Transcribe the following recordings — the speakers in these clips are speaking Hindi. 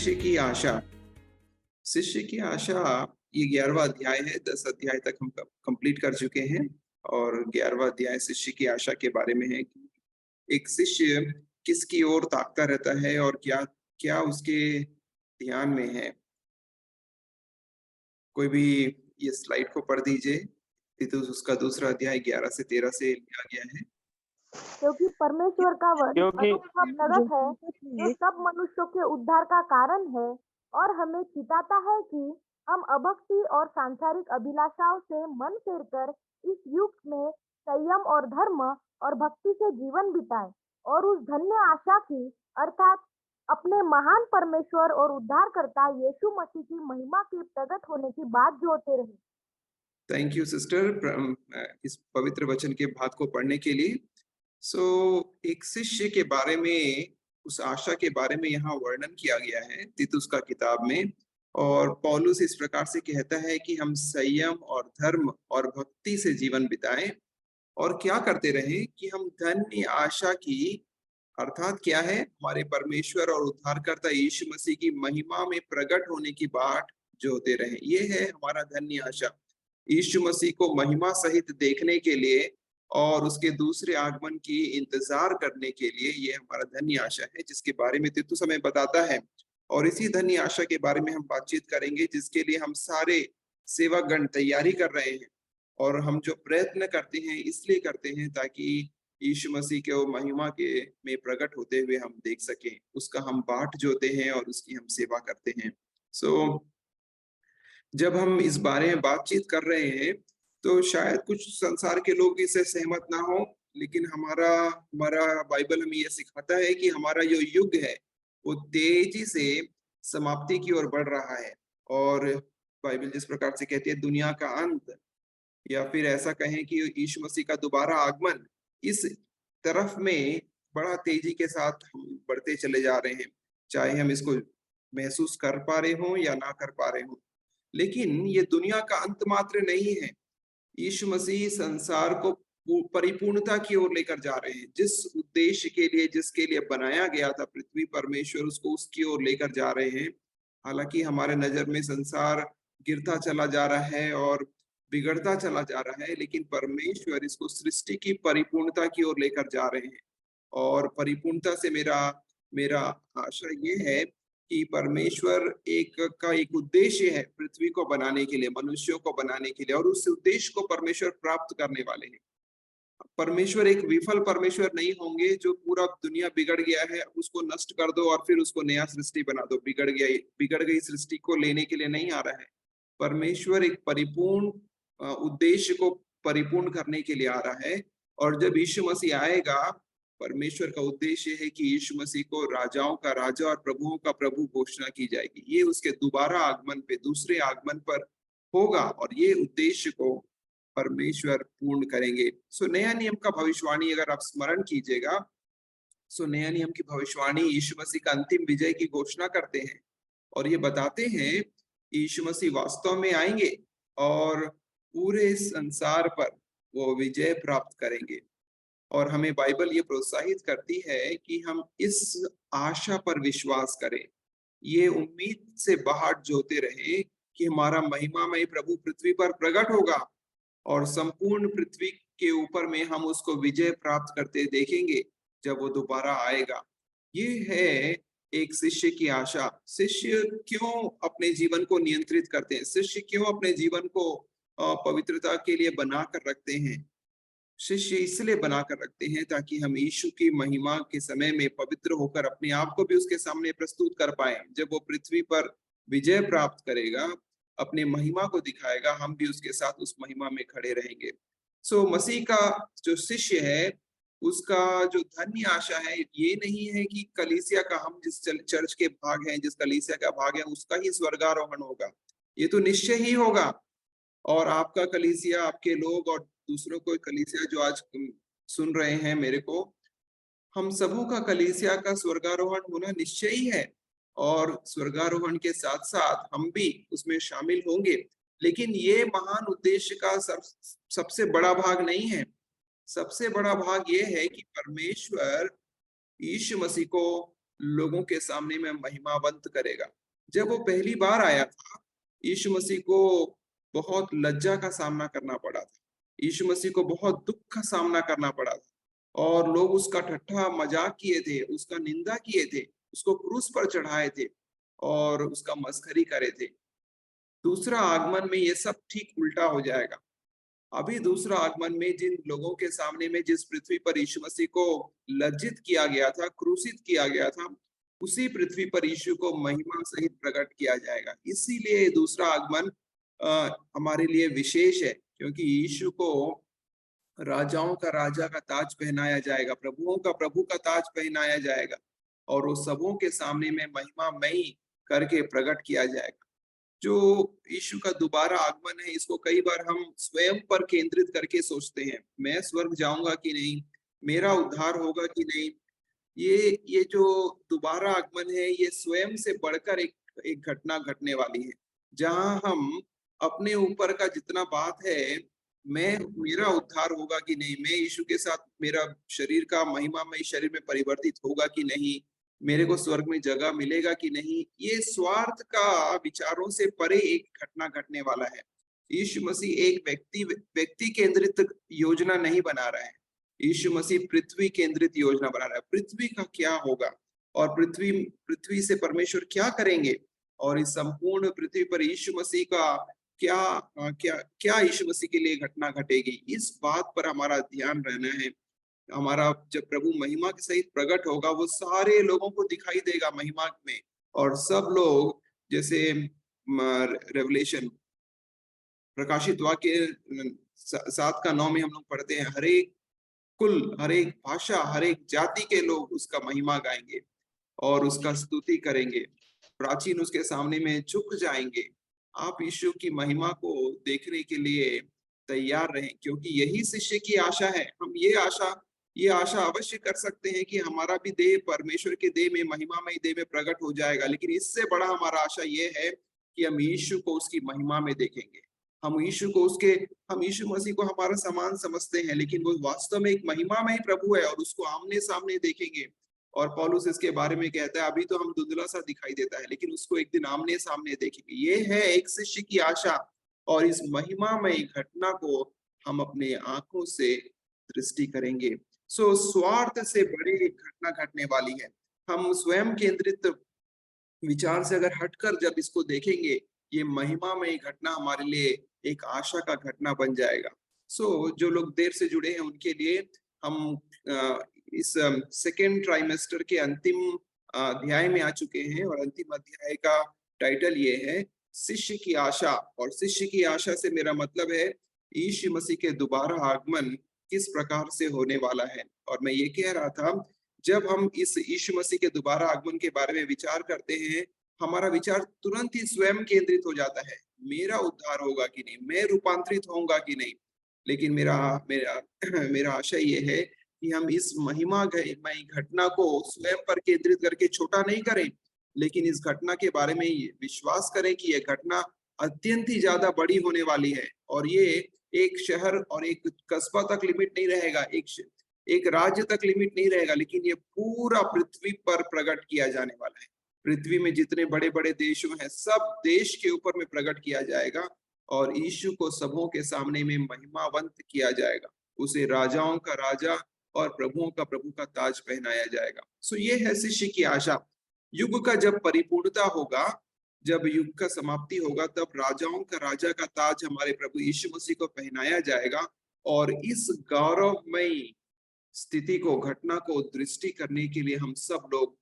शिष्य की आशा। शिष्य की आशा, ये 11वां अध्याय है। 10 अध्याय तक हम कंप्लीट कर चुके हैं और 11वां अध्याय शिष्य की आशा के बारे में है कि एक शिष्य किसकी ओर ताकता रहता है और क्या क्या उसके ध्यान में है। कोई भी ये स्लाइड को पढ़ दीजिए। तीतुस उसका दूसरा अध्याय 11 से 13 से लिया गया है। क्योंकि परमेश्वर का वचन क्योंकि अनूठा प्रगट है जो सब मनुष्यों के उद्धार का कारण है और हमें चिताता है कि हम अभक्ति और सांसारिक अभिलाषाओं से मन फेरकर इस युग में संयम और धर्म और भक्ति से जीवन बिताएं और उस धन्य आशा की अर्थात अपने महान परमेश्वर और उद्धारकर्ता यीशु मसीह की महिमा के प्रकट होने की बात जोड़ते रहे। थैंक यू सिस्टर इस पवित्र वचन के भाग को पढ़ने के लिए। एक शिष्य के बारे में, उस आशा के बारे में यहाँ वर्णन किया गया है तीतुस का किताब में। और पौलुस इस प्रकार से कहता है कि हम संयम और धर्म और भक्ति से जीवन बिताएं और क्या करते रहें कि हम धन्य आशा की, अर्थात क्या है, हमारे परमेश्वर और उद्धारकर्ता यीशु मसीह की महिमा में प्रकट होने की बाट जोते रहें। ये है हमारा धन्य आशा, यीशु मसीह को महिमा सहित देखने के लिए और उसके दूसरे आगमन की इंतजार करने के लिए। ये हमारा धन्य आशा है जिसके बारे में तीतुस हमें बताता है। और इसी धन्य आशा के बारे में हम बातचीत करेंगे जिसके लिए हम सारे सेवकगण तैयारी कर रहे हैं। और हम जो प्रयत्न करते हैं इसलिए करते हैं ताकि यीशु मसीह के वो महिमा के में प्रकट होते हुए हम देख सकें, उसका हम बाट जोते हैं और उसकी हम सेवा करते हैं। जब हम इस बारे में बातचीत कर रहे हैं तो शायद कुछ संसार के लोग इससे सहमत ना हो, लेकिन हमारा हमारा बाइबल हमें यह सिखाता है कि हमारा जो युग है वो तेजी से समाप्ति की ओर बढ़ रहा है। और बाइबल जिस प्रकार से कहती है दुनिया का अंत, या फिर ऐसा कहें कि यीशु मसीह का दोबारा आगमन, इस तरफ में बड़ा तेजी के साथ हम बढ़ते चले जा रहे हैं, चाहे हम इसको महसूस कर पा रहे हों या ना कर पा रहे हों। लेकिन ये दुनिया का अंत मात्र नहीं है। यीशु मसीह संसार को परिपूर्णता की ओर लेकर जा रहे हैं। जिस उद्देश्य के लिए, जिसके लिए बनाया गया था पृथ्वी, परमेश्वर उसको उसकी ओर लेकर जा रहे हैं। हालांकि हमारे नजर में संसार गिरता चला जा रहा है और बिगड़ता चला जा रहा है, लेकिन परमेश्वर इसको सृष्टि की परिपूर्णता की ओर लेकर जा रहे हैं। और परिपूर्णता से मेरा मेरा आशा ये है कि परमेश्वर एक उद्देश्य है पृथ्वी को बनाने के लिए, मनुष्यों को बनाने के लिए, और उस उद्देश्य को परमेश्वर प्राप्त करने वाले हैं। परमेश्वर एक विफल परमेश्वर नहीं होंगे जो पूरा दुनिया बिगड़ गया है उसको नष्ट कर दो और फिर उसको नया सृष्टि बना दो। बिगड़ गई सृष्टि को लेने के लिए नहीं आ रहा है। परमेश्वर एक परिपूर्ण उद्देश्य को परिपूर्ण करने के लिए आ रहा है। और जब यीशु मसीह आएगा, परमेश्वर का उद्देश्य है कि यीशु मसीह को राजाओं का राजा और प्रभुओं का प्रभु घोषणा की जाएगी। ये उसके दोबारा आगमन पे, दूसरे आगमन पर होगा और ये उद्देश्य को परमेश्वर पूर्ण करेंगे। नया नियम का भविष्यवाणी अगर आप स्मरण कीजिएगा, नया नियम की भविष्यवाणी यीशु मसीह का अंतिम विजय की घोषणा करते हैं और ये बताते हैं यीशु मसीह वास्तव में आएंगे और पूरे संसार पर वो विजय प्राप्त करेंगे। और हमें बाइबल ये प्रोत्साहित करती है कि हम इस आशा पर विश्वास करें, ये उम्मीद से बाट जोते रहे कि हमारा महिमामय प्रभु पृथ्वी पर प्रकट होगा और संपूर्ण पृथ्वी के ऊपर में हम उसको विजय प्राप्त करते देखेंगे जब वो दोबारा आएगा। ये है एक शिष्य की आशा। शिष्य क्यों अपने जीवन को नियंत्रित करते हैं? शिष्य क्यों अपने जीवन को पवित्रता के लिए बना कर रखते हैं? शिष्य इसलिए बनाकर रखते हैं ताकि हम यीशु की महिमा के समय में पवित्र होकर अपने आप को भी उसके सामने प्रस्तुत कर पाए। जब वो पृथ्वी पर विजय प्राप्त करेगा, अपने महिमा को दिखाएगा, हम भी उसके साथ उस महिमा में खड़े रहेंगे। मसीह का जो शिष्य है उसका जो धन्य आशा है ये नहीं है कि कलीसिया का, हम जिस चर्च के भाग हैं, जिस कलीसिया का भाग है उसका ही स्वर्गारोहण होगा। ये तो निश्चय ही होगा। और आपका कलीसिया, आपके लोग और दूसरों को कलीसिया जो आज सुन रहे हैं मेरे को, हम सबों का कलीसिया का स्वर्गारोहण होना निश्चय ही है। और स्वर्गारोहण के साथ साथ हम भी उसमें शामिल होंगे। लेकिन ये महान उद्देश्य का सबसे बड़ा भाग नहीं है। सबसे बड़ा भाग ये है कि परमेश्वर यीशु मसीह को लोगों के सामने में महिमावंत करेगा। जब वो पहली बार आया था, यीशु मसीह को बहुत लज्जा का सामना करना पड़ा था। यीशु मसीह को बहुत दुःख का सामना करना पड़ा था और लोग उसका ठट्ठा मजाक किए थे, उसका निंदा किए थे, उसको क्रूस पर चढ़ाए थे और उसका मस्खरी करे थे। दूसरा आगमन में ये सब ठीक उल्टा हो जाएगा। अभी दूसरा आगमन में जिन लोगों के सामने में जिस पृथ्वी पर यीशु मसीह को लज्जित किया गया था, क्रूसित किया गया था, उसी पृथ्वी पर यीशु को महिमा सहित प्रकट किया जाएगा। इसीलिए दूसरा आगमन हमारे लिए विशेष है, क्योंकि यीशु को राजाओं का राजा का ताज पहनाया जाएगा, प्रभुओं का प्रभु का ताज पहनाया जाएगा और वो सबों के सामने में महिमामयी करके प्रकट किया जाएगा। जो यीशु का दोबारा आगमन है, इसको कई बार हम स्वयं पर केंद्रित करके सोचते हैं, मैं स्वर्ग जाऊंगा कि नहीं, मेरा उद्धार होगा कि नहीं। ये जो दोबारा आगमन है, ये स्वयं से बढ़कर एक एक घटना घटने वाली है, जहां हम अपने ऊपर का जितना बात है, मैं मेरा उद्धार होगा कि नहीं, मैं यीशु के साथ मेरा शरीर का महिमामय शरीर में परिवर्तित होगा कि नहीं, मेरे को स्वर्ग में जगह मिलेगा कि नहीं, ये स्वार्थ का विचारों से परे एक घटना घटने वाला है। यीशु मसीह एक व्यक्ति केंद्रित योजना नहीं बना रहा है। यीशु मसीह पृथ्वी केंद्रित योजना बना रहा है। पृथ्वी का क्या होगा और पृथ्वी पृथ्वी से परमेश्वर क्या करेंगे और इस संपूर्ण पृथ्वी पर यीशु मसीह का क्या क्या क्या यीशु मसीह के लिए घटना घटेगी, इस बात पर हमारा ध्यान रहना है। हमारा जब प्रभु महिमा के सहित प्रकट होगा, वो सारे लोगों को दिखाई देगा महिमा में और सब लोग, जैसे रेवलेशन प्रकाशित वाक्य 7:9 में हम लोग पढ़ते हैं, हर एक कुल, हर एक भाषा, हर एक जाति के लोग उसका महिमा गाएंगे और उसका स्तुति करेंगे, प्राचीन उसके सामने में झुक जाएंगे। आप यीशु की महिमा को देखने के लिए तैयार रहें, क्योंकि यही शिष्य की आशा है। हम ये आशा अवश्य कर सकते हैं कि हमारा भी देह परमेश्वर के देह में, महिमामय देह में प्रकट हो जाएगा, लेकिन इससे बड़ा हमारा आशा ये है कि हम यीशु को उसकी महिमा में देखेंगे। हम यीशु को हम यीशु मसीह को हमारा समान समझते हैं, लेकिन वो वास्तव में एक महिमामय प्रभु है और उसको आमने सामने देखेंगे। और पौलुस इसके बारे में कहता है, अभी तो हम धुंधला सा दिखाई देता है, लेकिन उसको एक दिन आमने सामने देखेंगे। ये है एक शिष्य की आशा और इस महिमामय घटना को हम अपने आंखों से दृष्टि करेंगे। स्वार्थ से बड़ी एक घटना घटने वाली है। हम स्वयं केंद्रित विचार से अगर हटकर जब इसको देखेंगे, ये महिमामय घटना हमारे लिए एक आशा का घटना बन जाएगा। जो लोग देर से जुड़े हैं उनके लिए हम इस सेकेंड ट्राइमेस्टर के अंतिम अध्याय में आ चुके हैं और अंतिम अध्याय का टाइटल ये है, शिष्य की आशा। और शिष्य की आशा से मेरा मतलब है यीशु मसीह के दोबारा आगमन किस प्रकार से होने वाला है। और मैं ये कह रहा था, जब हम इस यीशु मसीह के दोबारा आगमन के बारे में विचार करते हैं, हमारा विचार तुरंत ही स्वयं केंद्रित हो जाता है, मेरा उद्धार होगा कि नहीं, मैं रूपांतरित होऊंगा कि नहीं। लेकिन मेरा मेरा मेरा आशा ये है कि हम इस महिमामय घटना को स्वयं पर केंद्रित करके छोटा नहीं करें, लेकिन इस घटना के बारे में विश्वास करें कि यह घटना अत्यंत ही ज्यादा बड़ी होने वाली है और ये एक शहर और एक कस्बा तक लिमिट नहीं रहेगा, एक राज्य तक लिमिट नहीं रहेगा, लेकिन ये पूरा पृथ्वी पर प्रकट किया जाने वाला है। पृथ्वी में जितने बड़े बड़े देशों हैं, सब देश के ऊपर में प्रकट किया जाएगा और यीशु को सबों के सामने में महिमावंत किया जाएगा। उसे राजाओं का राजा और प्रभुओं का प्रभु का ताज पहनाया जाएगा। ये है शिष्य की आशा। युग का जब परिपूर्णता होगा, जब युग का समाप्ति होगा, तब राजाओं का राजा का ताज हमारे प्रभु यीशु मसीह को पहनाया जाएगा और इस गौरवमय स्थिति को, घटना को दृष्टि करने के लिए हम सब लोग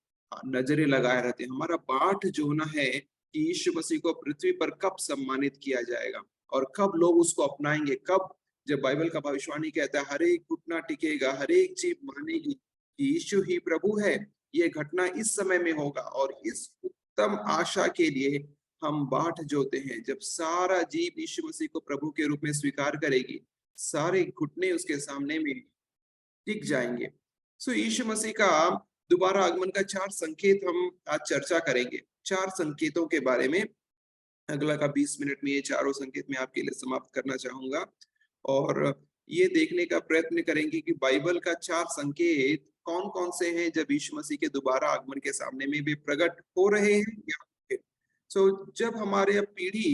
नजरें लगाए रहते हैं। हमारा पाठ जो होना है कि यीशु मसीह को पृथ्वी पर कब सम्मानित किया जाएगा और कब लोग उसको अपनाएंगे, कब, जब बाइबल का भविष्यवाणी कहता है हर एक घुटना टिकेगा, हर एक जीभ मानेगी कि यीशु ही प्रभु है, ये घटना इस समय में होगा। और इस उत्तम आशा के लिए हम बाट जोते हैं, जब सारा जीव यीशु मसीह को प्रभु के रूप में स्वीकार करेगी, सारे घुटने उसके सामने में टिक जाएंगे। यीशु मसीह का दोबारा आगमन का 4 संकेत हम आज चर्चा करेंगे। 4 संकेतों के बारे में अगला का 20 मिनट में ये चारों संकेत मैं आपके लिए समाप्त करना चाहूंगा और ये देखने का प्रयत्न करेंगे कि बाइबल का 4 संकेत कौन कौन से हैं जब यीशु मसीह के दोबारा आगमन के सामने में वे प्रकट हो रहे हैं या फिर। जब हमारे पीढ़ी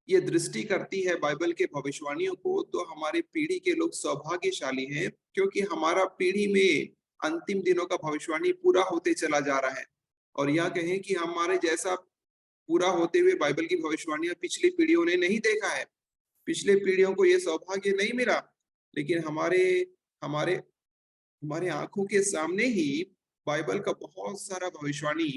ये दृष्टि करती है बाइबल के भविष्यवाणियों को, तो हमारे पीढ़ी के लोग सौभाग्यशाली हैं, क्योंकि हमारा पीढ़ी में अंतिम दिनों का भविष्यवाणी पूरा होते चला जा रहा है। और यह कहें कि हमारे जैसा पूरा होते हुए बाइबल की भविष्यवाणियां पिछली पीढ़ियों ने नहीं देखा है। पिछले पीढ़ियों को ये सौभाग्य नहीं मिला, लेकिन हमारे हमारे हमारे आंखों के सामने ही बाइबल का बहुत सारा भविष्यवाणी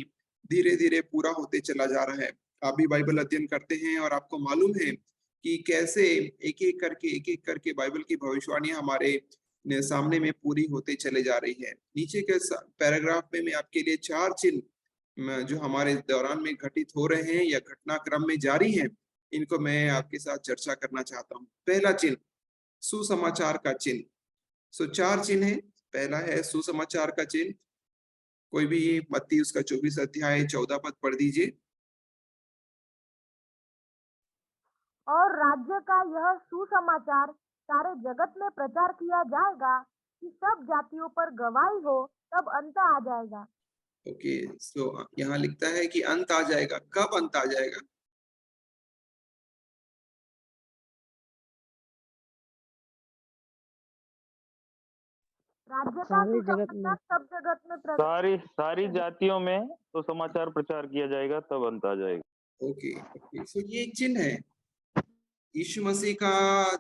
धीरे धीरे पूरा होते चला जा रहा है। आप भी बाइबल अध्ययन करते हैं और आपको मालूम है कि कैसे एक एक करके बाइबल की भविष्यवाणी हमारे सामने में पूरी होते चले जा रही है। नीचे के पैराग्राफ में मैं आपके लिए 4 चिन्ह जो हमारे दौरान में घटित हो रहे हैं या घटनाक्रम में जारी हैं, इनको मैं आपके साथ चर्चा करना चाहता हूँ। पहला चिन्ह, सुसमाचार का चिन्ह। 4 चिन्ह है। पहला है सुसमाचार का चिन्ह। कोई भी मत्ती उसका 24 अध्याय 14 पद पढ़ दीजिए। और राज्य का यह सुसमाचार सारे जगत में प्रचार किया जाएगा कि सब जातियों पर गवाही हो, तब अंत आ जाएगा। ओके, यहाँ लिखता है कि अंत आ जाएगा। कब अंत आ जाएगा? राज्य का सारी जगत में, सुसमाचार सब जगत में सारी जातियों में तो समाचार प्रचार किया जाएगा, तब अंत आ जाएगा। ओके, ये एक चिन्ह है। यीशु मसीह का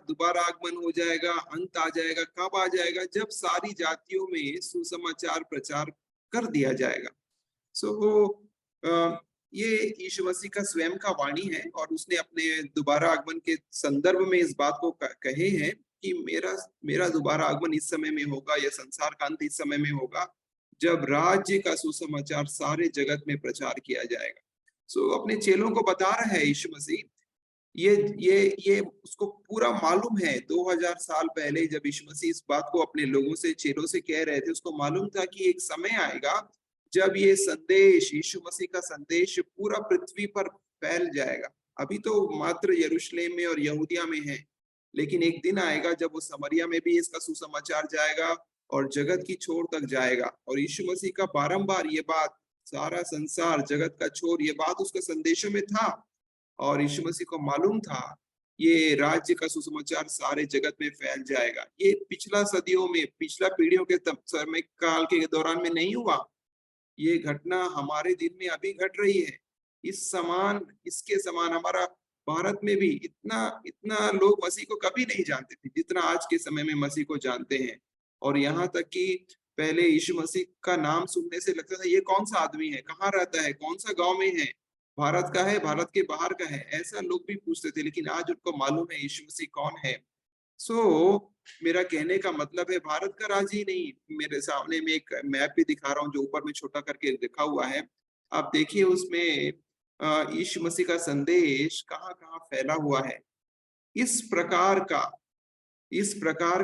दोबारा आगमन हो जाएगा, अंत आ जाएगा। कब आ जाएगा? जब सारी जातियों में सुसमाचार प्रचार कर दिया जाएगा। ये यीशु मसीह का स्वयं का वाणी है, और उसने अपने दोबारा आगमन के संदर्भ में इस बात को कहे हैं कि मेरा दोबारा आगमन इस समय में होगा, या संसार का अंत इस समय में होगा, जब राज्य का सुसमाचार सारे जगत में प्रचार किया जाएगा। अपने चेलों को बता रहा है यीशु मसीह, ये उसको पूरा मालूम है। 2000 साल पहले जब यीशु मसीह इस बात को अपने लोगों से, चेलों से कह रहे थे, उसको मालूम था कि एक समय आएगा जब ये संदेश, यीशु मसीह का संदेश पूरा पृथ्वी पर फैल जाएगा। अभी तो मात्र यरूशलेम में और यहूदिया में है, लेकिन एक दिन आएगा जब वो समरिया में भी इसका सुसमाचार जाएगा और जगत की छोर तक जाएगा। और यीशु मसीह का बारंबार ये बात, सारा संसार जगत का छोर, ये बात उसके संदेशों में था, और यीशु मसीह को मालूम था ये राज्य का सुसमाचार सारे जगत में फैल जाएगा। ये पिछला सदियों में, पिछला पीढ़ियों के समय काल के दौरान में नहीं हुआ। ये घटना हमारे दिन में अभी घट रही है। इसके समान हमारा भारत में भी इतना लोग मसीह को कभी नहीं जानते थे जितना आज के समय में मसीह को जानते हैं। और यहाँ तक कि पहले यीशु मसीह का नाम सुनने से लगता था ये कौन सा आदमी है, कहाँ रहता है, कौन सा गांव में है, भारत का है, भारत के बाहर का है, ऐसा लोग भी पूछते थे। लेकिन आज उनको मालूम है यीशु मसीह कौन है। मेरा कहने का मतलब है, भारत का राज्य ही नहीं, मेरे सामने में एक मैप भी दिखा रहा हूँ जो ऊपर में छोटा करके लिखा हुआ है। आप देखिए उसमें यीशु मसीह का संदेश कहाँ कहाँ फैला हुआ है। इस प्रकार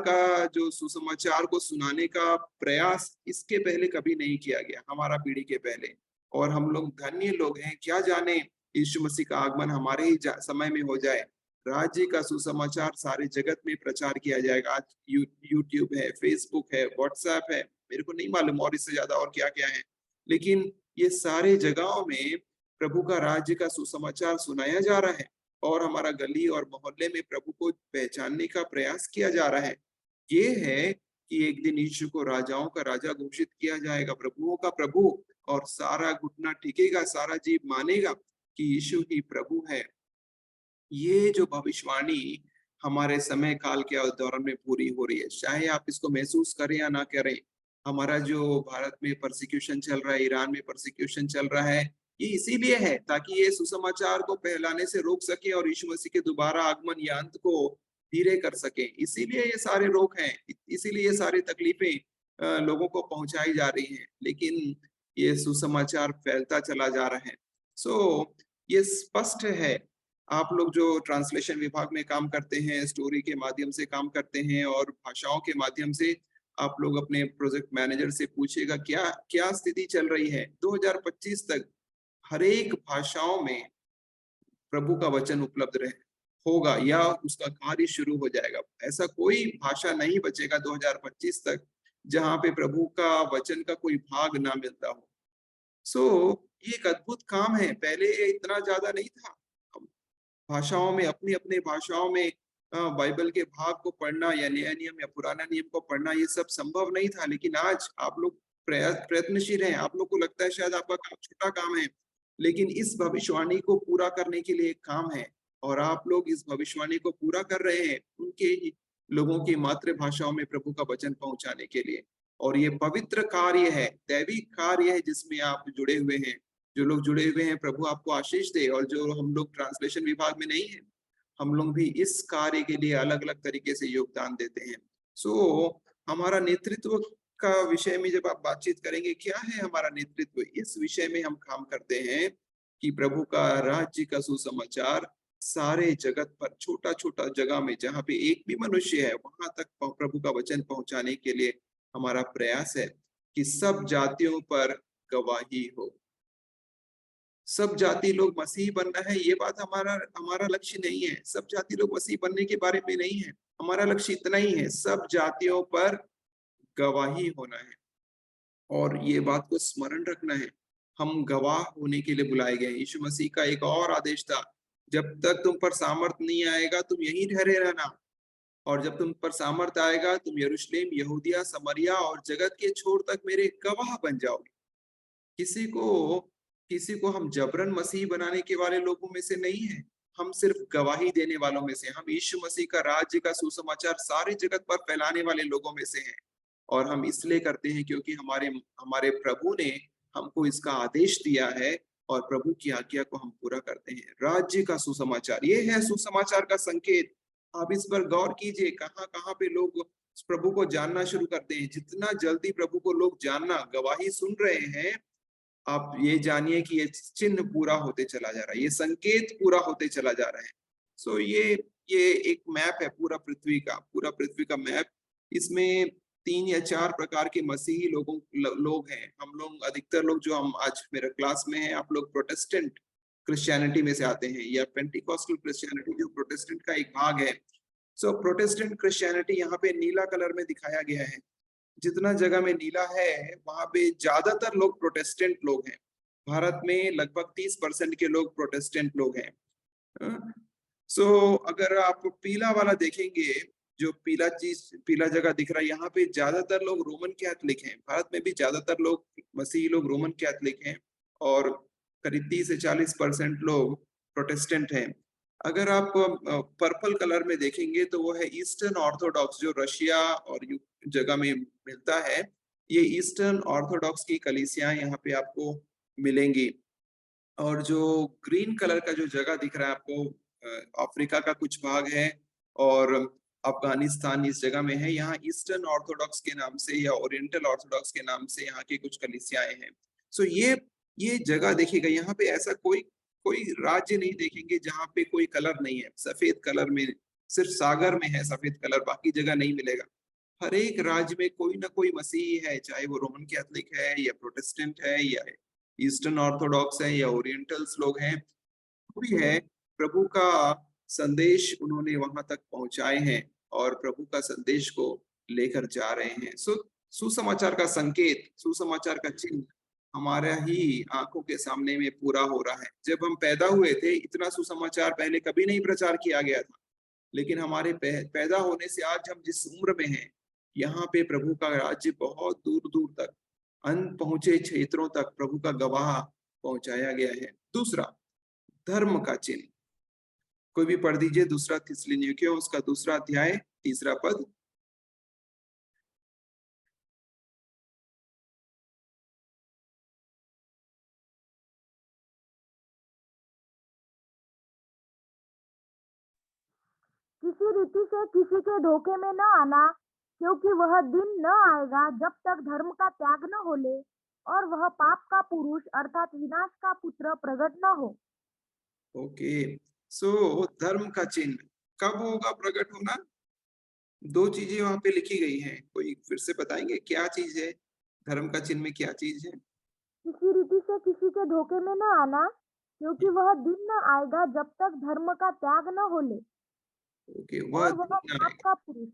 का जो सुसमाचार को सुनाने का प्रयास इसके पहले कभी नहीं किया गया, हमारा पीढ़ी के पहले। और हम लोग धन्य लोग हैं, क्या जाने यीशु मसीह का आगमन हमारे ही समय में हो जाए। राज्य का सुसमाचार सारे जगत में प्रचार किया जाएगा। आज यूट्यूब है, फेसबुक है, व्हाट्सएप है, मेरे को नहीं मालूम और इससे ज्यादा और क्या क्या है, लेकिन ये सारे जगहों में प्रभु का राज्य का सुसमाचार सुनाया जा रहा है, और हमारा गली और मोहल्ले में प्रभु को पहचानने का प्रयास किया जा रहा है। ये है कि एक दिन यीशु को राजाओं का राजा घोषित किया जाएगा, प्रभुओं का प्रभु, और सारा घुटना टिकेगा, सारा जीव मानेगा कि यीशु ही प्रभु है। ये जो भविष्यवाणी हमारे समय काल के दौरान में पूरी हो रही है, चाहे आप इसको महसूस करें या ना करें। हमारा जो भारत में परसिक्यूशन चल रहा है, ईरान में परसिक्यूशन चल रहा है, ये इसीलिए है ताकि ये सुसमाचार को फैलाने से रोक सके और यीशु मसीह के दोबारा आगमन या अंत को धीरे कर सके। इसीलिए ये सारे रोक हैं, इसीलिए ये सारी तकलीफें लोगों को पहुंचाई जा रही हैं, लेकिन ये सुसमाचार फैलता चला जा रहा है। ये स्पष्ट है। आप लोग जो ट्रांसलेशन विभाग में काम करते हैं, स्टोरी के माध्यम से काम करते हैं और भाषाओं के माध्यम से, आप लोग अपने प्रोजेक्ट मैनेजर से पूछिएगा क्या क्या स्थिति चल रही है। 2025 तक हर एक भाषाओं में प्रभु का वचन उपलब्ध होगा या उसका कार्य शुरू हो जाएगा। ऐसा कोई भाषा नहीं बचेगा 2025 तक जहाँ पे प्रभु का वचन का कोई भाग ना मिलता हो। सो ये एक अद्भुत काम है, पहले इतना ज्यादा नहीं था। हम भाषाओं में, अपनी अपनी भाषाओं में बाइबल के भाग को पढ़ना या नया नियम या पुराना नियम को पढ़ना, ये सब संभव नहीं था। लेकिन आज आप लोग प्रयत्नशील हैं। आप लोग को लगता है शायद आपका काम छोटा काम है, लेकिन इस भविष्यवाणी को पूरा करने के लिए एक काम है, और आप लोग इस भविष्यवाणी को पूरा कर रहे हैं उनके ही लोगों की मातृभाषाओं में प्रभु का वचन पहुंचाने के लिए। और ये पवित्र कार्य है, दैविक कार्य है जिसमें आप जुड़े हुए हैं। जो लोग जुड़े हुए हैं, प्रभु आपको आशीष दे। और जो हम लोग ट्रांसलेशन विभाग में नहीं है, हम लोग भी इस कार्य के लिए अलग अलग तरीके से योगदान देते हैं। सो हमारा नेतृत्व का विषय में जब आप बातचीत करेंगे, क्या है हमारा नेतृत्व, इस विषय में हम काम करते हैं कि प्रभु का राज्य का सुसमाचार सारे जगत पर, छोटा छोटा जगह में जहाँ पे एक भी मनुष्य है, वहां तक प्रभु का वचन पहुंचाने के लिए हमारा प्रयास है कि सब जातियों पर गवाही हो। सब जाति लोग मसीही बनना है, ये बात हमारा हमारा लक्ष्य नहीं है। सब जाति लोग मसीही बनने के बारे में नहीं है। हमारा लक्ष्य इतना ही है, सब जातियों पर गवाही होना है। और ये बात को स्मरण रखना है, हम गवाह होने के लिए बुलाए गए। यीशु मसीह का एक और आदेश था, जब तक तुम पर सामर्थ नहीं आएगा तुम यहीं ठहरे रहना, और जब तुम पर सामर्थ आएगा तुम यरूशलेम, यहूदिया, समरिया और जगत के छोर तक मेरे गवाह बन जाओगे। किसी को किसी को हम जबरन मसीह बनाने के वाले लोगों में से नहीं है, हम सिर्फ गवाही देने वालों में से। हम यीशु मसीह का राज्य का सुसमाचार सारी जगत पर फैलाने वाले लोगों में से हैं। और हम इसलिए करते हैं क्योंकि हमारे हमारे प्रभु ने हमको इसका आदेश दिया है, और प्रभु की आज्ञा को हम पूरा करते हैं। राज्य का सुसमाचार, ये है सुसमाचार का संकेत। आप इस पर गौर कीजिए, कहाँ कहाँ पे लोग प्रभु को जानना शुरू करते हैं। जितना जल्दी प्रभु को लोग जानना, गवाही सुन रहे हैं, आप ये जानिए कि ये चिन्ह पूरा होते चला जा रहा है, ये संकेत पूरा होते चला जा रहा है। सो ये एक मैप है पूरा पृथ्वी का, पूरा पृथ्वी का मैप। इसमें 3 या 4 प्रकार के मसीही लोग हैं। हम लोग अधिकतर लोग जो हम आज मेरे क्लास में हैं, आप लोग प्रोटेस्टेंट क्रिश्चियनिटी में से आते हैं, या पेंटिकॉस्टल क्रिश्चियनिटी जो प्रोटेस्टेंट का एक भाग है। सो प्रोटेस्टेंट क्रिश्चियनिटी यहाँ पे नीला कलर में दिखाया गया है। जितना जगह में नीला है वहां पे ज्यादातर लोग प्रोटेस्टेंट लोग हैं। भारत में लगभग 30% के लोग प्रोटेस्टेंट लोग हैं। सो अगर आप पीला वाला देखेंगे, जो पीला जगह दिख रहा है, यहाँ पे ज्यादातर लोग रोमन कैथोलिक हैं। भारत में भी ज्यादातर लोग मसीही लोग रोमन कैथोलिक हैं, और करीब 30 से 40% लोग प्रोटेस्टेंट हैं। अगर आप पर्पल कलर में देखेंगे तो वो है ईस्टर्न ऑर्थोडॉक्स, जो रशिया और जगह में मिलता है। ये ईस्टर्न ऑर्थोडॉक्स की कलीसियां यहाँ पे आपको मिलेंगी। और जो ग्रीन कलर का जो जगह दिख रहा है आपको, अफ्रीका का कुछ भाग है, और अफगानिस्तान इस जगह में है। यहाँ ईस्टर्न ऑर्थोडॉक्स के नाम से या ओरिएंटल ऑर्थोडॉक्स के नाम से यहाँ की कुछ कलीसियाएं हैं। सो ये जगह देखिएगा, यहाँ पे ऐसा कोई कोई राज्य नहीं देखेंगे जहाँ पे कोई कलर नहीं है सफेद कलर में। सिर्फ सागर में है सफेद कलर, बाकी जगह नहीं मिलेगा। हर एक राज्य में कोई ना कोई मसीही है, चाहे वो रोमन कैथोलिक है या प्रोटेस्टेंट है या ईस्टर्न ऑर्थोडॉक्स है या ओरिएंटल्स लोग हैं, भी है। प्रभु का संदेश उन्होंने वहां तक पहुंचाए हैं, और प्रभु का संदेश को लेकर जा रहे हैं। सुसमाचार का संकेत, सुसमाचार का चिन्ह हमारा ही आंखों के सामने में पूरा हो रहा है। जब हम पैदा हुए थे, इतना सुसमाचार पहले कभी नहीं प्रचार किया गया था। लेकिन हमारे पैदा होने से आज हम जिस उम्र में हैं, यहाँ पे प्रभु का राज्य बहुत दूर दूर तक, अन पहुंचे क्षेत्रों तक प्रभु का गवाह पहुंचाया गया है। दूसरा, धर्म का चिन्ह। कोई भी पढ़ दीजिए दूसरा थिस्सलुनीकियों, उसका 2 अध्याय 3 पद। किसी रीति से किसी के धोखे में न आना, क्योंकि वह दिन न आएगा जब तक धर्म का त्याग न हो ले, और वह पाप का पुरुष अर्थात विनाश का पुत्र प्रकट न हो। ओके, सो धर्म का चिन्ह कब होगा प्रकट होना? 2 चीजें वहां पे लिखी गई हैं, कोई फिर से बताएंगे क्या चीज है? धर्म का चिन्ह में क्या चीज है? किसी रीति से किसी के धोखे में न आना, क्योंकि वह दिन न आएगा जब तक धर्म का त्याग न हो ले, ओके, वह और वह दिन पाप आएगा। का पुरुष।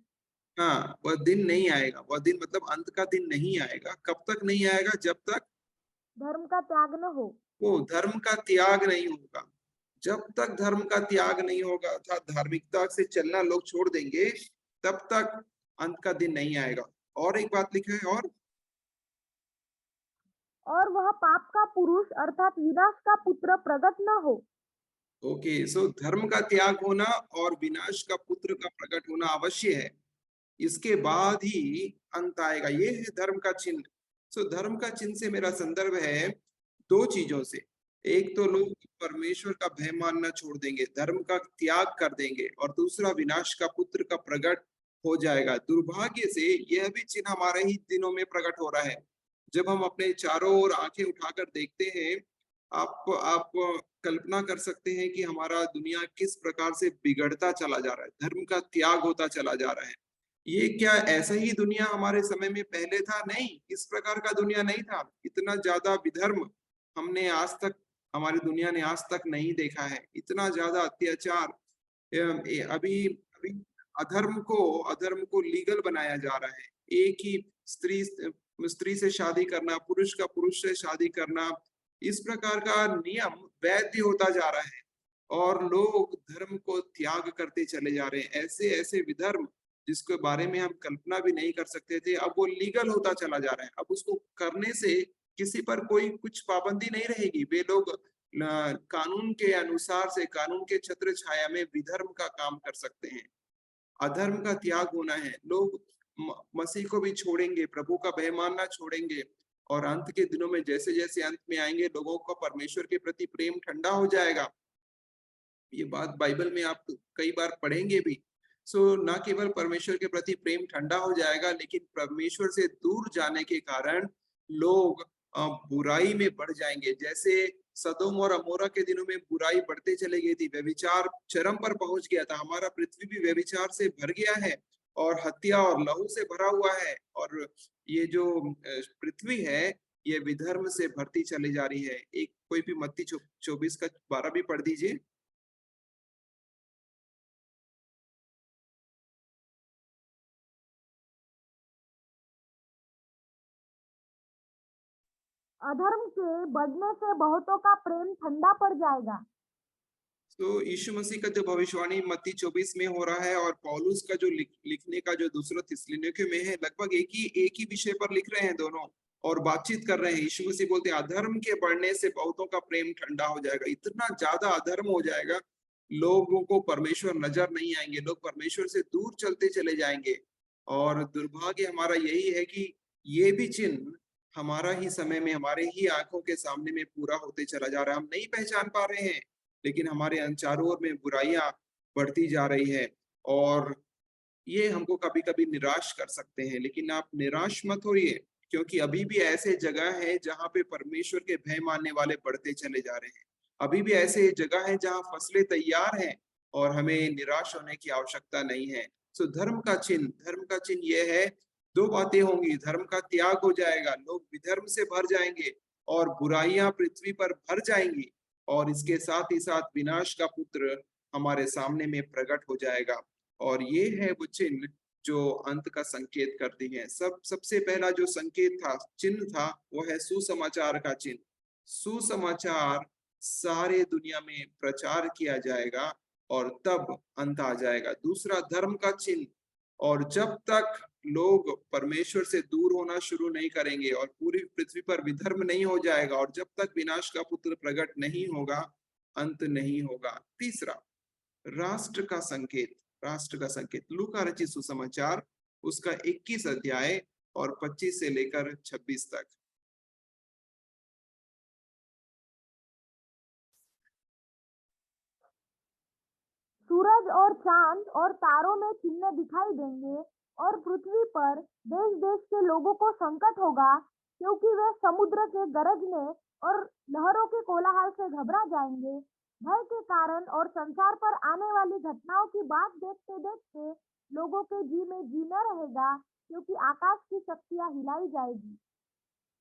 हाँ, वह दिन नहीं आएगा, वह दिन मतलब अंत का दिन नहीं आएगा। कब तक नहीं आएगा? जब तक धर्म का त्याग न हो। वो धर्म का त्याग नहीं होगा। जब तक धर्म का त्याग नहीं होगा अर्थात धार्मिकता से चलना लोग छोड़ देंगे, तब तक अंत का दिन नहीं आएगा। और एक बात लिखा है और वह पाप का पुरुष अर्थात विनाश का पुत्र प्रकट न हो। ओके, सो धर्म का त्याग होना और विनाश का पुत्र का प्रकट होना अवश्य है। इसके बाद ही अंत आएगा। ये है धर्म का चिन्ह। सो धर्म का चिन्ह से मेरा संदर्भ है दो चीजों से। एक तो लोग परमेश्वर का भय मानना छोड़ देंगे, धर्म का त्याग कर देंगे, और दूसरा विनाश का पुत्र का प्रकट हो जाएगा। दुर्भाग्य से यह भी चिन्ह हमारे ही दिनों में प्रकट हो रहा है। जब हम अपने चारों ओर आंखें उठाकर देखते हैं, आप कल्पना कर सकते हैं कि हमारा दुनिया किस प्रकार से बिगड़ता चला जा रहा है, धर्म का त्याग होता चला जा रहा है। ये क्या ऐसा ही दुनिया हमारे समय में पहले था? नहीं, इस प्रकार का दुनिया नहीं था। इतना ज्यादा विधर्म हमने आज तक, हमारी दुनिया ने आज तक नहीं देखा है। इतना ज्यादा अत्याचार। अभी अभी अधर्म को लीगल बनाया जा रहा है। एक ही स्त्री स्त्री से शादी करना, पुरुष का पुरुष से शादी करना, इस प्रकार का नियम वैध होता जा रहा है और लोग धर्म को त्याग करते चले जा रहे हैं। ऐसे ऐसे विधर्म जिसके बारे में हम कल्पना भी नहीं कर सकते थे, अब वो लीगल होता चला जा रहा है। अब उसको करने से किसी पर कोई कुछ पाबंदी नहीं रहेगी। वे लोग कानून के अनुसार से, कानून के छत्र छाया में विधर्म का काम कर सकते हैं। अधर्म का त्याग होना है। लोग मसीह को भी छोड़ेंगे, प्रभु का भय मानना छोड़ेंगे, और अंत के दिनों में जैसे जैसे अंत में आएंगे, लोगों का परमेश्वर के प्रति प्रेम ठंडा हो जाएगा। ये बात बाइबल में आप कई बार पढ़ेंगे भी। सो ना केवल परमेश्वर के प्रति प्रेम ठंडा हो जाएगा, लेकिन परमेश्वर से दूर जाने के कारण लोग बुराई में बढ़ जाएंगे। जैसे सदोम और अमोरा के दिनों में बुराई बढ़ते चले गई थी, व्यभिचार चरम पर पहुंच गया था। हमारा पृथ्वी भी व्यभिचार से भर गया है और हत्या और लहू से भरा हुआ है। और ये जो पृथ्वी है, ये विधर्म से भरती चली जा रही है। एक कोई भी मत्ती 24:12 भी पढ़ दीजिए। अधर्म के बढ़ने से बहुतों का प्रेम ठंडा पड़ जाएगा। तो यीशु मसीह का जो भविष्यवाणी मत्ती 24 में हो रहा है और पौलुस का जो लिखने का जो दूसरा थिस्सलुनीके में है, लगभग एक ही विषय पर लिख रहे हैं दोनों, और बातचीत कर रहे हैं। यीशु मसीह बोलते हैं अधर्म के बढ़ने से बहुतों का प्रेम ठंडा हो जाएगा। इतना ज्यादा अधर्म हो जाएगा, लोगों को परमेश्वर नजर नहीं आएंगे, लोग परमेश्वर से दूर चलते चले जाएंगे। और दुर्भाग्य हमारा यही है कि ये भी चिन्ह हमारा ही समय में, हमारे ही आंखों के सामने में पूरा होते चला जा रहा है। हम नहीं पहचान पा रहे हैं, लेकिन हमारे चारों ओर में बुराइयां बढ़ती जा रही है और ये हमको कभी कभी निराश कर सकते हैं। लेकिन आप निराश मत होइए, क्योंकि अभी भी ऐसे जगह है जहाँ पे परमेश्वर के भय मानने वाले बढ़ते चले जा रहे हैं। अभी भी ऐसे जगह है जहाँ फसलें तैयार हैं और हमें निराश होने की आवश्यकता नहीं है। सो धर्म का चिन्ह ये है, दो बातें होंगी। धर्म का त्याग हो जाएगा, लोग विधर्म से भर जाएंगे और बुराइयां पृथ्वी पर भर जाएंगी, और इसके साथ ही साथ विनाश का पुत्र हमारे सामने में प्रकट हो जाएगा। और ये है वो चिन्ह जो अंत का संकेत करती है। सबसे पहला जो संकेत था, चिन्ह था, वो है सुसमाचार का चिन्ह। सुसमाचार सारे दुनिया में प्रचार किया जाएगा और तब अंत आ जाएगा। दूसरा धर्म का चिन्ह, और जब तक लोग परमेश्वर से दूर होना शुरू नहीं करेंगे और पूरी पृथ्वी पर विधर्म नहीं हो जाएगा, और जब तक विनाश का पुत्र प्रकट नहीं होगा, अंत नहीं होगा। तीसरा, राष्ट्र का संकेत लूका रचित सुसमाचार उसका 21 अध्याय और 25 से लेकर 26 तक। सूरज और चांद और तारों में चिन्ह दिखाई देंगे और पृथ्वी पर देश देश के लोगों को संकट होगा, क्योंकि वे समुद्र के गरजने और लहरों के कोलाहल से घबरा जाएंगे। भय के कारण और संसार पर आने वाली घटनाओं की बात देखते देखते लोगों के जी में जी न रहेगा, क्योंकि आकाश की शक्तियां हिलाई जाएगी।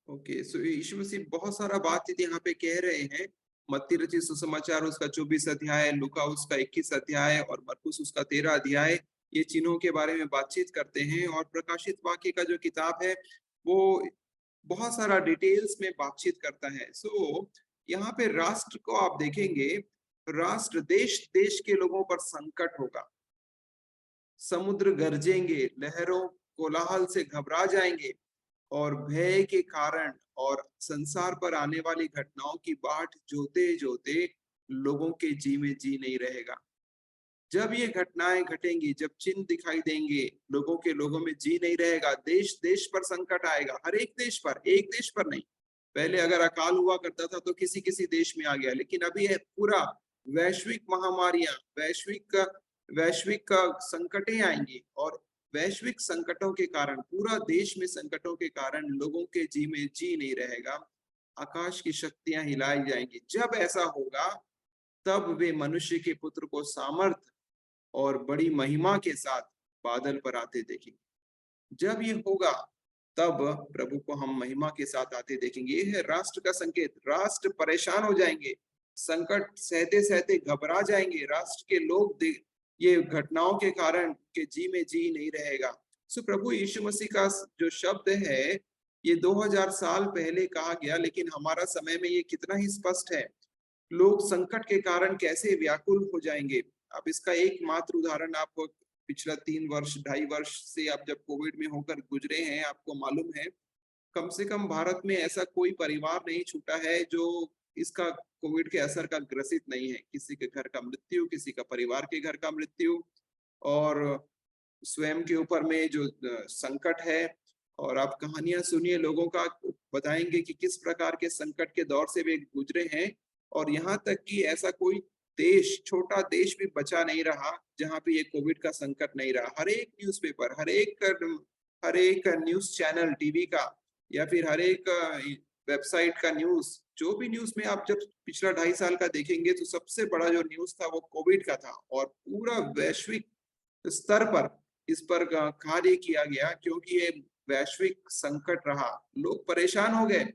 ओके, सो यीशु मसीह बहुत सारा बातचीत यहाँ पे कह रहे हैं। मत्ती रचित सुसमाचार उसका 24 अध्याय, लूका उसका 21 अध्याय और मरकुस उसका 13 अध्याय। ये चिन्हों के बारे में बातचीत करते हैं। और प्रकाशित वाक्य का जो किताब है वो बहुत सारा डिटेल्स में बातचीत करता है। सो यहाँ पे राष्ट्र को आप देखेंगे, राष्ट्र देश देश के लोगों पर संकट होगा, समुद्र गरजेंगे, लहरों कोलाहल से घबरा जाएंगे और भय के कारण और संसार पर आने वाली घटनाओं की बाट जोते जोते लोगों के जी में जी नहीं रहेगा। जब ये घटनाएं घटेंगी, जब चिन्ह दिखाई देंगे, लोगों में जी नहीं रहेगा, देश देश पर संकट आएगा, हर एक देश पर, एक देश पर नहीं। पहले अगर अकाल हुआ करता था तो किसी किसी देश में आ गया, लेकिन अभी है पूरा वैश्विक महामारियां, वैश्विक संकटें आएंगी और वैश्विक संकटों के कारण, पूरा देश में संकटों के कारण लोगों के जी में जी नहीं रहेगा, आकाश की शक्तियां हिलाई जाएंगी। जब ऐसा होगा तब वे मनुष्य के पुत्र को सामर्थ और बड़ी महिमा के साथ बादल पर आते देखेंगे। जब ये होगा तब प्रभु को हम महिमा के साथ आते देखेंगे। ये है राष्ट्र का संकेत। राष्ट्र परेशान हो जाएंगे, संकट सहते सहते घबरा जाएंगे, राष्ट्र के लोग ये घटनाओं के कारण के जी में जी नहीं रहेगा। सो प्रभु यीशु मसीह का जो शब्द है ये 2000 साल पहले कहा गया, लेकिन हमारा समय में ये कितना ही स्पष्ट है। लोग संकट के कारण कैसे व्याकुल हो जाएंगे। अब इसका एकमात्र उदाहरण आपको पिछला 3 वर्ष 2.5 वर्ष से आप जब कोविड में होकर गुजरे हैं, आपको मालूम है कम से कम भारत में ऐसा कोई परिवार नहीं छूटा है जो इसका कोविड के असर का ग्रसित नहीं है। किसी के घर का मृत्यु, किसी का परिवार के घर का मृत्यु, और स्वयं के ऊपर में जो संकट है। और आप कहानियां सुनिए, लोगों का बताएंगे कि किस प्रकार के संकट के दौर से वे गुजरे हैं। और यहाँ तक कि ऐसा कोई देश, छोटा देश भी बचा नहीं रहा जहाँ पे ये कोविड का संकट नहीं रहा। हर एक न्यूज़पेपर, हर एक न्यूज चैनल टीवी का या फिर हर एक वेबसाइट का न्यूज, जो भी न्यूज में आप जब पिछला 2.5 साल का देखेंगे तो सबसे बड़ा जो न्यूज था वो कोविड का था। और पूरा वैश्विक स्तर पर इस पर कार्य किया गया क्योंकि ये वैश्विक संकट रहा। लोग परेशान हो गए,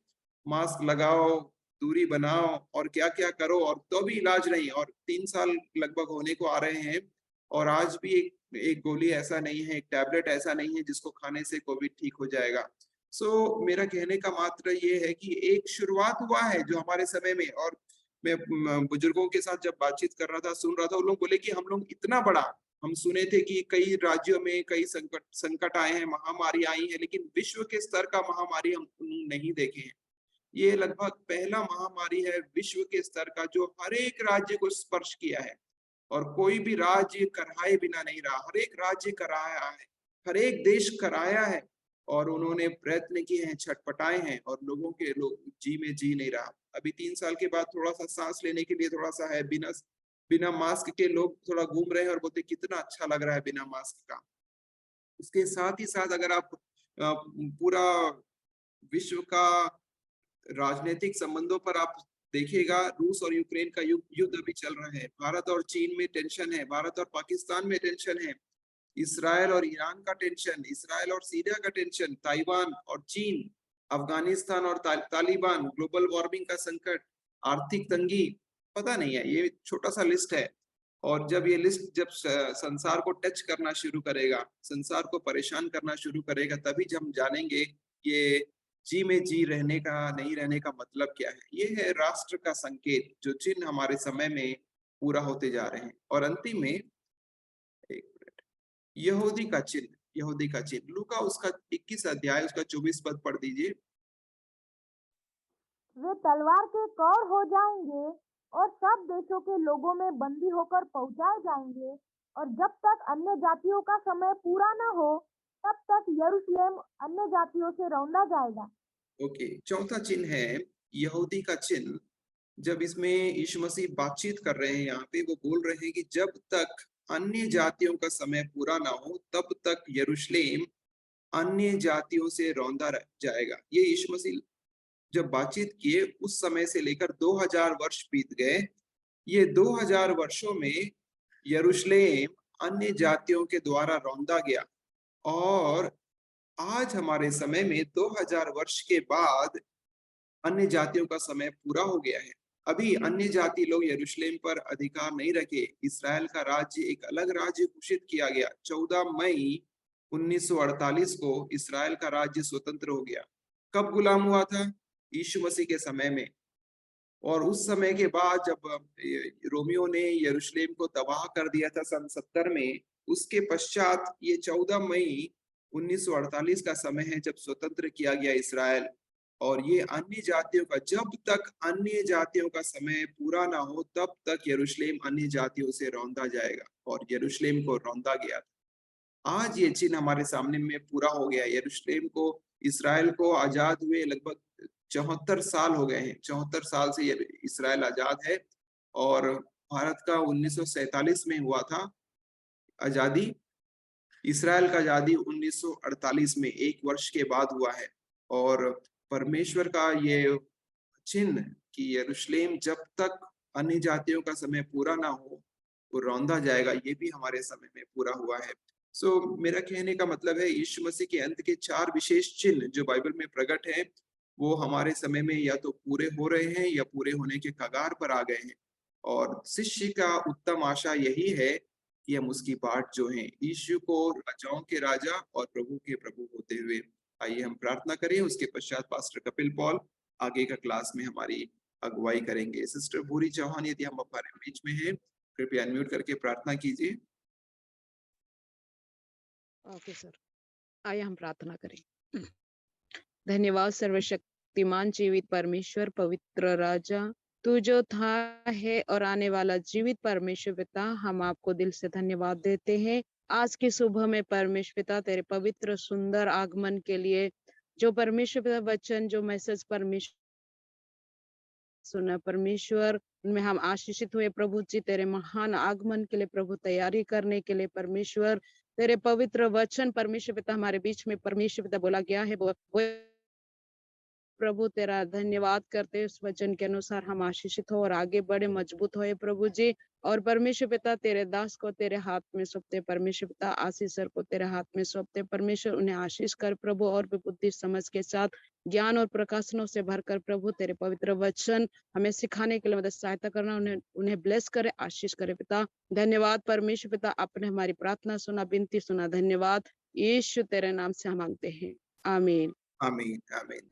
मास्क लगाओ, दूरी बनाओ और क्या क्या करो, और तो भी इलाज नहीं। और 3 साल लगभग होने को आ रहे हैं और आज भी एक गोली ऐसा नहीं है, एक टैबलेट ऐसा नहीं है जिसको खाने से कोविड ठीक हो जाएगा। सो मेरा कहने का मात्र ये है कि एक शुरुआत हुआ है जो हमारे समय में, और मैं बुजुर्गों के साथ जब बातचीत कर रहा था, सुन रहा था, वो लोग बोले कि हम लोग इतना बड़ा, हम सुने थे कि कई राज्यों में कई संकट आए हैं, महामारी आई है, लेकिन विश्व के स्तर का महामारी हम नहीं देखे हैं। ये लगभग पहला महामारी है विश्व के स्तर का जो हर एक राज्य को स्पर्श किया है, और कोई भी राज्य कराए बिना नहीं रहा। हर एक राज्य कराया है, हर एक देश कराया है, और उन्होंने प्रयत्न किए हैं, छटपटाए हैं, और लोगों के जी में जी नहीं रहा। अभी 3 साल के बाद थोड़ा सा सांस लेने के लिए थोड़ा सा है, बिना मास्क के लोग थोड़ा घूम रहे हैं और बोलते कितना अच्छा लग रहा है बिना मास्क का। इसके साथ ही साथ अगर आप पूरा विश्व का राजनीतिक संबंधों पर आप देखिएगा, रूस और यूक्रेन का युद्ध अभी चल रहा है, भारत और चीन में टेंशन है, भारत और पाकिस्तान में टेंशन है, इसराइल और ईरान का टेंशन, इसराइल और सीरिया का टेंशन, ताइवान और चीन, अफगानिस्तान और तालिबान, ग्लोबल वार्मिंग का संकट, आर्थिक तंगी, पता नहीं है, ये छोटा सा लिस्ट है। और जब ये लिस्ट जब संसार को टच करना शुरू करेगा, संसार को परेशान करना शुरू करेगा, तभी जब हम जानेंगे ये जी में जी रहने का नहीं रहने का मतलब क्या है। ये है राष्ट्र का संकेत, जो चिन्ह हमारे समय में पूरा होते जा रहे हैं। और अंतिम में यहूदी का चिन्ह, लूका उसका 21 अध्याय उसका 24 पद पढ़ दीजिए। वे तलवार के कौर हो जाएंगे और सब देशों के लोगों में बंदी होकर पहुंचाए जाएंगे, और जब तक अन्य जातियों का समय पूरा न हो तब तक यरूशलेम अन्य जातियों से रौंदा जाएगा। ओके, चौथा चिन्ह है यहूदी का चिन्ह। जब इसमें यीशु मसीह बातचीत कर रहे हैं, यहाँ पे वो बोल रहे हैं कि जब तक अन्य जातियों का समय पूरा ना हो तब तक यरूशलेम अन्य जातियों से रौंदा जाएगा। ये यीशु मसीह जब बातचीत किए उस समय से लेकर 2000 वर्ष बीत गए। ये 2000 वर्षों में यरूशलेम अन्य जातियों के द्वारा रौंदा गया, और आज हमारे समय में 2000 वर्ष के बाद अन्य जातियों का समय पूरा हो गया है। अभी अन्य जाति लोग यरूशलेम पर अधिकार नहीं रखे। इस्राएल का राज्य एक अलग राज्य घोषित किया गया। 14 मई 1948 को इस्राएल का राज्य स्वतंत्र हो गया। कब गुलाम हुआ था? यीशु मसीह के समय में। और उस समय के बाद जब रोमियो ने यरूशलेम को तबाह कर दिया था सन 70 में, उसके पश्चात ये 14 मई 1948 का समय है जब स्वतंत्र किया गया इस्राएल। और ये अन्य जातियों का, जब तक अन्य जातियों का समय पूरा ना हो तब तक यरूशलेम अन्य जातियों से रौंदा जाएगा, और यरूशलेम को रौंदा गया था। आज ये चिन्ह हमारे सामने में पूरा हो गया। यरूशलेम को, इस्राएल को आजाद हुए लगभग 74 साल हो गए हैं। 74 साल से ये इस्राएल आजाद है। और भारत का 1947 में हुआ था आजादी। इस्राएल का आजादी 1948 में 1 वर्ष के बाद हुआ है। और परमेश्वर का ये चिन्ह कि यरूशलेम जब तक अन्य जातियों का समय पूरा ना हो वो रौंदा जाएगा, ये भी हमारे समय में पूरा हुआ है। मेरा कहने का मतलब है, यीशु मसीह के अंत के 4 विशेष चिन्ह जो बाइबल में प्रकट है, वो हमारे समय में या तो पूरे हो रहे हैं या पूरे होने के कगार पर आ गए हैं। और शिष्य का उत्तम आशा यही है कि हम उसकी बाट जो है, यीशु को राजाओं के राजा और प्रभु के प्रभु होते हुए। आइए हम प्रार्थना करें। उसके पश्चात पास्टर कपिल पॉल आगे का क्लास में हमारी अगुवाई करेंगे। सिस्टर भूरी चौहान यदि हम हमारे बीच में है, कृपया अनम्यूट करके प्रार्थना कीजिए। ओके सर, आइए हम प्रार्थना करें। धन्यवाद सर्वशक्तिमान जीवित परमेश्वर, पवित्र राजा, तू जो था है और आने वाला जीवित परमेश्वर पिता, हम आपको दिल से धन्यवाद देते हैं आज की सुबह में परमेश्वर पिता तेरे पवित्र सुंदर आगमन के लिए। जो परमेश्वर पिता वचन, जो मैसेज परमेश्वर सुना परमेश्वर, उनमें हम आशीषित हुए प्रभु जी। तेरे महान आगमन के लिए प्रभु तैयारी करने के लिए परमेश्वर, तेरे पवित्र वचन परमेश्वर पिता हमारे बीच में परमेश्वर पिता बोला गया है, वो प्रभु तेरा धन्यवाद करते हैं। उस वचन के अनुसार हम आशीषित हो और आगे बढ़े, मजबूत होए प्रभु जी। और परमेश्वर पिता तेरे दास को तेरे हाथ में सौंपते परमेश्वर पिता, आशीष सर को तेरे हाथ में सौंपते परमेश्वर, उन्हें आशीष कर प्रभु, और भी बुद्धि समझ के साथ ज्ञान और प्रकाशनों से भरकर प्रभु तेरे पवित्र वचन हमें सिखाने के लिए मदद सहायता करना, उन्हें ब्लेस करे, आशीष करे पिता। धन्यवाद परमेश्वर पिता, आपने हमारी प्रार्थना सुना, विनती सुना। धन्यवाद यीशु तेरे नाम से हम मांगते हैं, आमीन। आमीन आमीन।